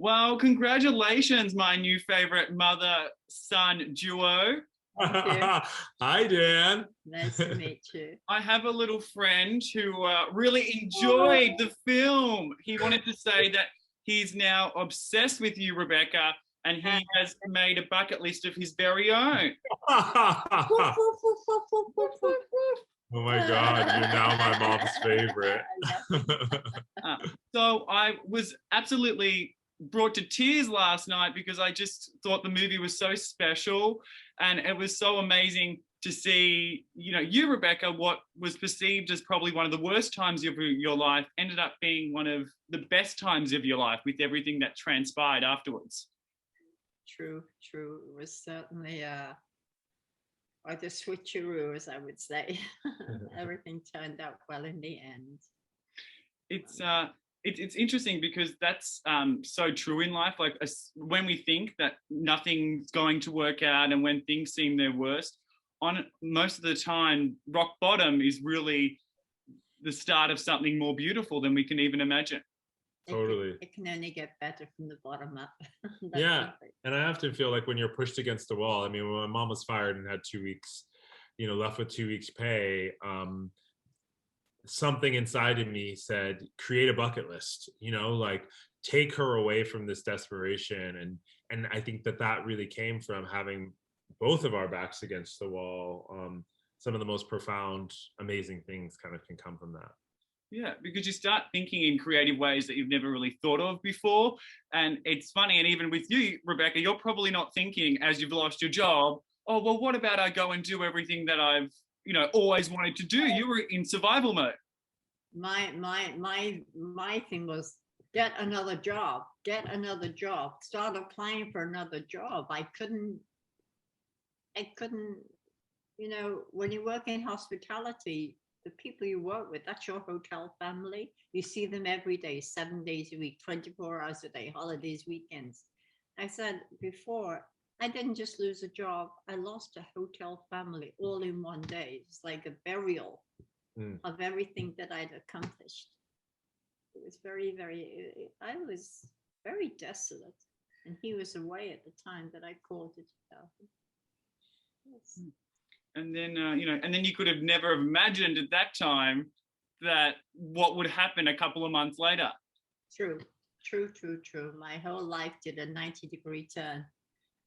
Well, congratulations, my new favorite mother-son duo. Thank you. Hi, Dan. Nice to meet you. I have a little friend who really enjoyed the film. He wanted to say that he's now obsessed with you, Rebecca, and he has made a bucket list of his very own. Oh my God, you're now my mom's favorite. So I was absolutely brought to tears last night because I just thought the movie was so special, and it was so amazing to see, you, Rebecca, what was perceived as probably one of the worst times of your life ended up being one of the best times of your life with everything that transpired afterwards. True. It was certainly quite a switcheroo, as I would say. Everything turned out well in the end. It's interesting because that's so true in life. Like when we think that nothing's going to work out and when things seem their worst, on most of the time, rock bottom is really the start of something more beautiful than we can even imagine. Totally. It can only get better from the bottom up. Yeah, and I often feel like when you're pushed against the wall, I mean, when my mom was fired and had 2 weeks, left with 2 weeks pay, something inside of me said, create a bucket list, like take her away from this desperation. And I think that really came from having both of our backs against the wall. Some of the most profound, amazing things kind of can come from that. Yeah, because you start thinking in creative ways that you've never really thought of before. And it's funny, and even with you, Rebecca, you're probably not thinking as you've lost your job, oh, well, what about I go and do everything that I've, always wanted to do? You were in survival mode. My thing was get another job, start applying for another job. I couldn't, when you work in hospitality, the people you work with, that's your hotel family. You see them every day, 7 days a week, 24 hours a day, holidays, weekends. I said before, I didn't just lose a job, I lost a hotel family all in one day. It's like a burial of everything that I'd accomplished. It was I was very desolate. And he was away at the time that I called it. Yes. And then, and then you could have never imagined at that time that what would happen a couple of months later. True. My whole life did a 90-degree turn.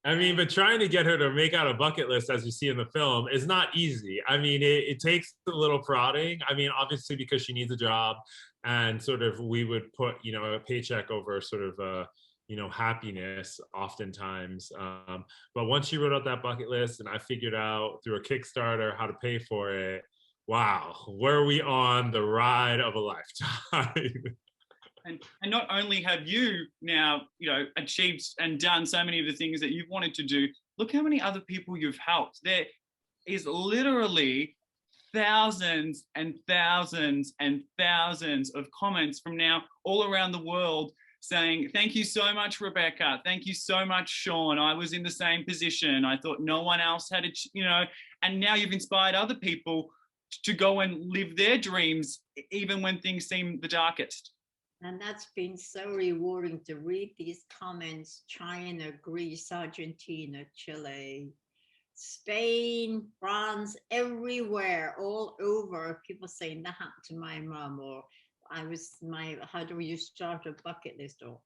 I mean, but trying to get her to make out a bucket list, as you see in the film, is not easy. I mean, it takes a little prodding. I mean, obviously, because she needs a job, and sort of we would put, a paycheck over sort of happiness oftentimes. But once she wrote out that bucket list and I figured out through a Kickstarter how to pay for it, wow, were we on the ride of a lifetime? And not only have you now, achieved and done so many of the things that you've wanted to do, look how many other people you've helped. There is literally thousands and thousands and thousands of comments from now all around the world saying, thank you so much, Rebecca. Thank you so much, Sean. I was in the same position. I thought no one else had it, and now you've inspired other people to go and live their dreams, even when things seem the darkest. And that's been so rewarding to read these comments. China, Greece, Argentina, Chile, Spain, France, everywhere, all over. People saying that happened to my mom, or how do you start a bucket list? Or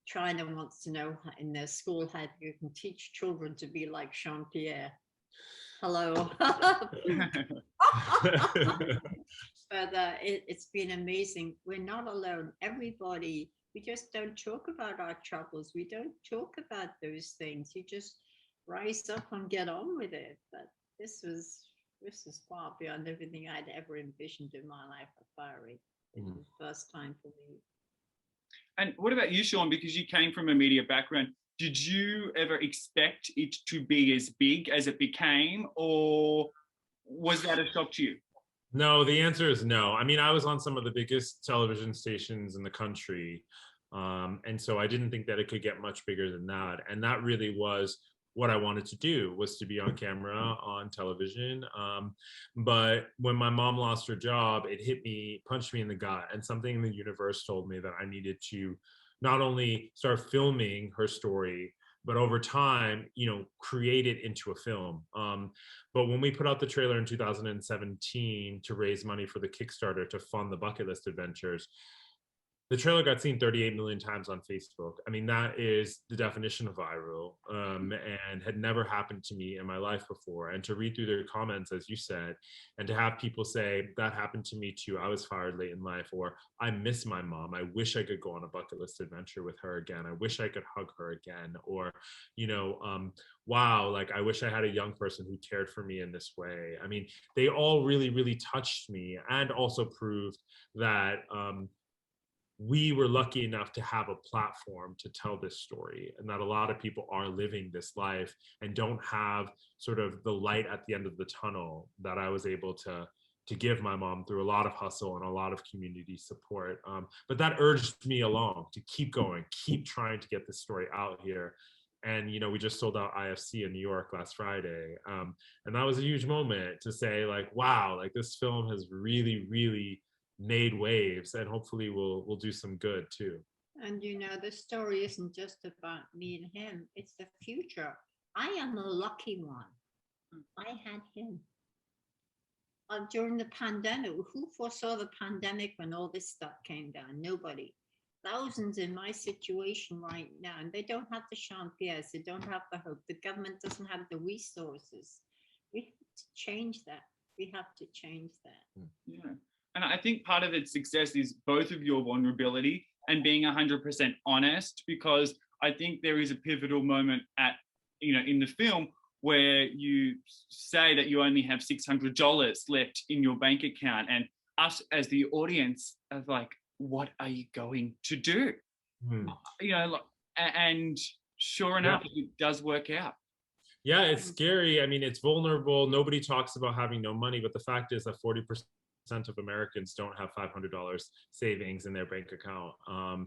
China wants to know in their school how you can teach children to be like Sian-Pierre. Hello. But it's been amazing. We're not alone. Everybody, we just don't talk about our troubles. We don't talk about those things. You just rise up and get on with it. But this is far beyond everything I'd ever envisioned in my life at Fiery. It was the first time for me. And what about you, Sean? Because you came from a media background, did you ever expect it to be as big as it became, or was that a shock to you? No, the answer is no. I mean, I was on some of the biggest television stations in the country. And so I didn't think that it could get much bigger than that. And that really was what I wanted to do, was to be on camera, on television. But when my mom lost her job, it hit me, punched me in the gut. And something in the universe told me that I needed to not only start filming her story, but over time, create it into a film. But when we put out the trailer in 2017 to raise money for the Kickstarter to fund the bucket list adventures, the trailer got seen 38 million times on Facebook. I mean, that is the definition of viral, and had never happened to me in my life before. And to read through their comments, as you said, and to have people say, that happened to me too, I was fired late in life, or I miss my mom, I wish I could go on a bucket list adventure with her again, I wish I could hug her again, or, wow, like I wish I had a young person who cared for me in this way. I mean, they all really, really touched me, and also proved that, we were lucky enough to have a platform to tell this story, and that a lot of people are living this life and don't have sort of the light at the end of the tunnel that I was able to give my mom through a lot of hustle and a lot of community support. But that urged me along to keep going, keep trying to get this story out here. And, we just sold out IFC in New York last Friday. And that was a huge moment to say, like, wow, like this film has really, really made waves, and hopefully we'll do some good too. And the story isn't just about me and him, it's the future. I am a lucky one. I had him. During the pandemic, who foresaw the pandemic when all this stuff came down? Nobody. Thousands in my situation right now, and they don't have the Sian-Pierres, they don't have the hope. The government doesn't have the resources. We have to change that. We have to change that. Yeah. And I think part of its success is both of your vulnerability and being 100% honest, because I think there is a pivotal moment in the film where you say that you only have $600 left in your bank account, and us as the audience are like, what are you going to do? And sure enough, it does work out. Yeah, it's scary. I mean, it's vulnerable. Nobody talks about having no money, but the fact is that 40% of Americans don't have $500 savings in their bank account,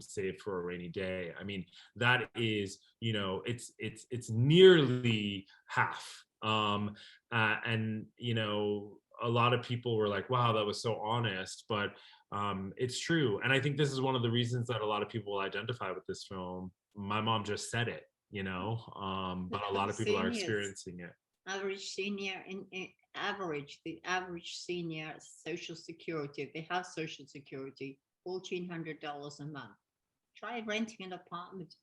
saved for a rainy day. I mean, that is, it's nearly half. And a lot of people were like, wow, that was so honest, but it's true. And I think this is one of the reasons that a lot of people identify with this film. My mom just said it, but a lot of people are experiencing it. Average senior the average senior Social Security, if they have Social Security, $1,400 a month. Try renting an apartment.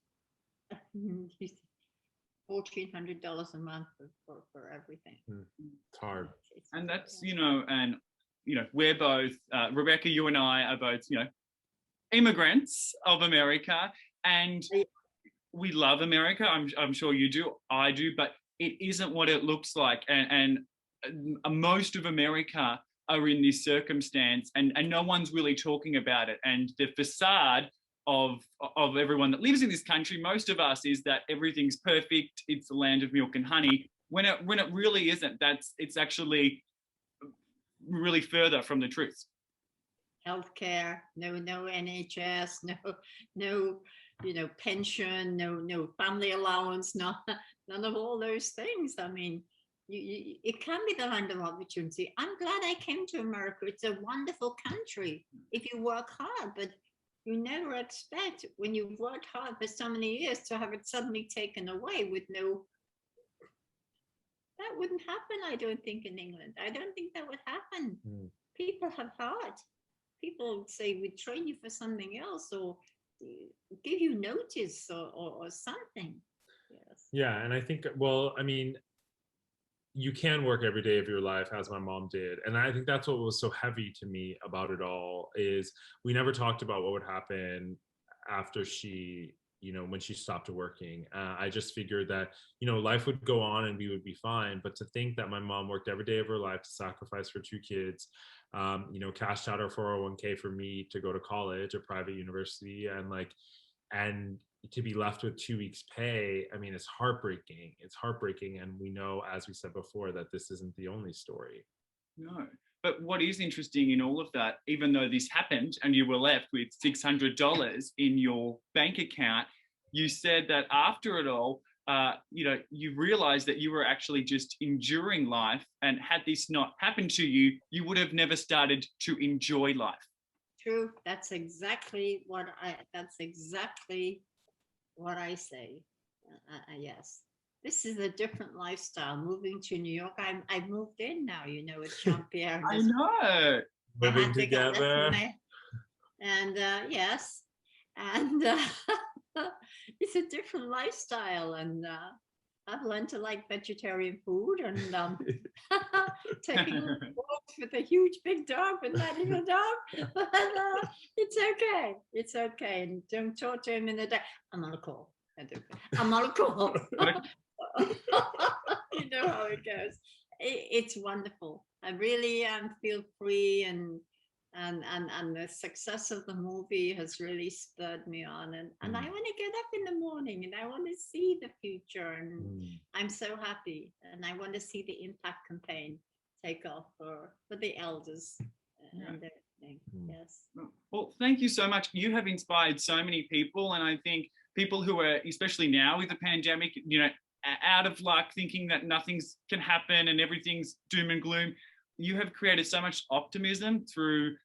$1,400 a month for everything. It's hard. And that's, we're both, Rebecca, you and I are both, immigrants of America, and we love America. I'm sure you do, I do, but it isn't what it looks like. And most of America are in this circumstance, and no one's really talking about it. And the facade of everyone that lives in this country, most of us, is that everything's perfect. It's the land of milk and honey. When it really isn't. It's actually really further from the truth. Healthcare, no NHS, no pension, no family allowance, none of all those things. I mean, it can be the land of opportunity. I'm glad I came to America. It's a wonderful country if you work hard, but you never expect, when you've worked hard for so many years, to have it suddenly taken away with no. That wouldn't happen, I don't think, in England. I don't think that would happen. People have heart. People say, we train you for something else, or give you notice, or something. Yes. Yeah, and I think, well, I mean, you can work every day of your life, as my mom did. And I think that's what was so heavy to me about it all, is we never talked about what would happen after she, when she stopped working. I just figured that, life would go on and we would be fine. But to think that my mom worked every day of her life to sacrifice her 2 kids, cashed out her 401k for me to go to college, a private university, and to be left with 2 weeks pay, I mean, it's heartbreaking. It's heartbreaking. And we know, as we said before, that this isn't the only story. No. But what is interesting in all of that, even though this happened and you were left with $600 in your bank account, you said that after it all, you realized that you were actually just enduring life. And had this not happened to you, you would have never started to enjoy life. True. That's exactly what I say. Yes. This is a different lifestyle. Moving to New York, I moved in now, you know, with Sian-Pierre. I know. Living together. And yes, and it's a different lifestyle, and I've learned to like vegetarian food, and taking walks with a huge big dog, but not even a dog. But, it's okay. It's okay. And don't talk to him in the day. I'm on a call. I'm on a call. You know how it goes. It's wonderful. I really feel free, and the success of the movie has really spurred me on, and I want to get up in the morning, and I want to see the future, and I'm so happy, and I want to see the impact campaign take off for the elders and everything. Yes. Well, thank you so much. You have inspired so many people, and I think people who are, especially now with the pandemic, you know, out of luck, thinking that nothing's can happen and everything's doom and gloom. You have created so much optimism through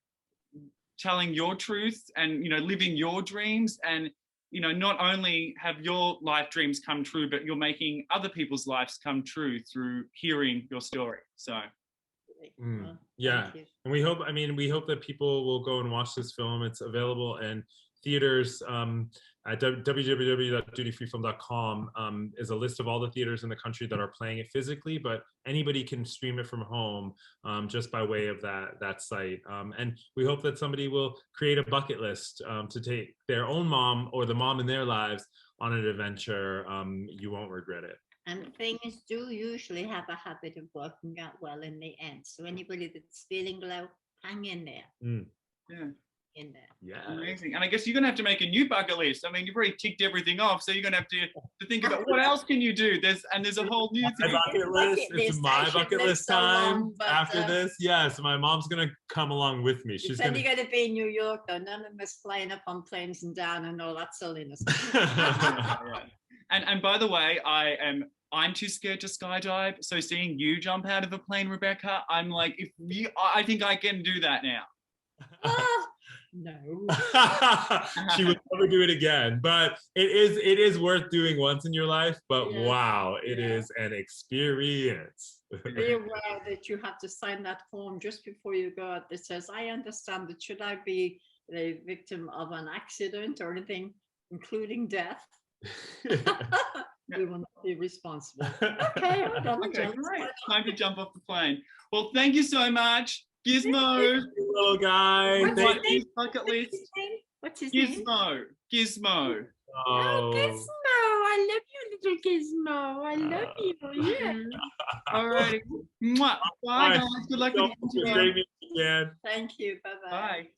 telling your truth and, you know, living your dreams. And, you know, not only have your life dreams come true, but you're making other people's lives come true through hearing your story. So. Yeah. And we hope that people will go and watch this film. It's available in theaters. At www.DutyFreeFilm.com is a list of all the theaters in the country that are playing it physically, but anybody can stream it from home just by way of that site. And we hope that somebody will create a bucket list to take their own mom or the mom in their lives on an adventure. You won't regret it. And things do usually have a habit of working out well in the end. So anybody that's feeling low, hang in there. Yeah. In there. Yeah. Amazing. And I guess you're gonna have to make a new bucket list. I mean, you've already ticked everything off, so you're gonna have to think about what else can you do. There's a whole new thing. Bucket list. It's my bucket list time. After this, yes, my mom's gonna come along with me. She's only gonna be in New York, though. None of us flying up on planes and down and all that silliness. And by the way, I'm too scared to skydive. So seeing you jump out of a plane, Rebecca, I'm like, I think I can do that now. No. She would never do it again, but it is worth doing once in your life. But wow, it is an experience. Be aware that you have to sign that form just before you go out that says, I understand that should I be the victim of an accident or anything, including death, we will not be responsible. Okay, great. Time to jump off the plane. Well, thank you so much. Gizmo, little guy. What's his name? Gizmo. Oh, Gizmo! I love you, little Gizmo. I love you. Yeah. All right. Bye, guys. Good luck with you. Thank you. Bye-bye. Bye.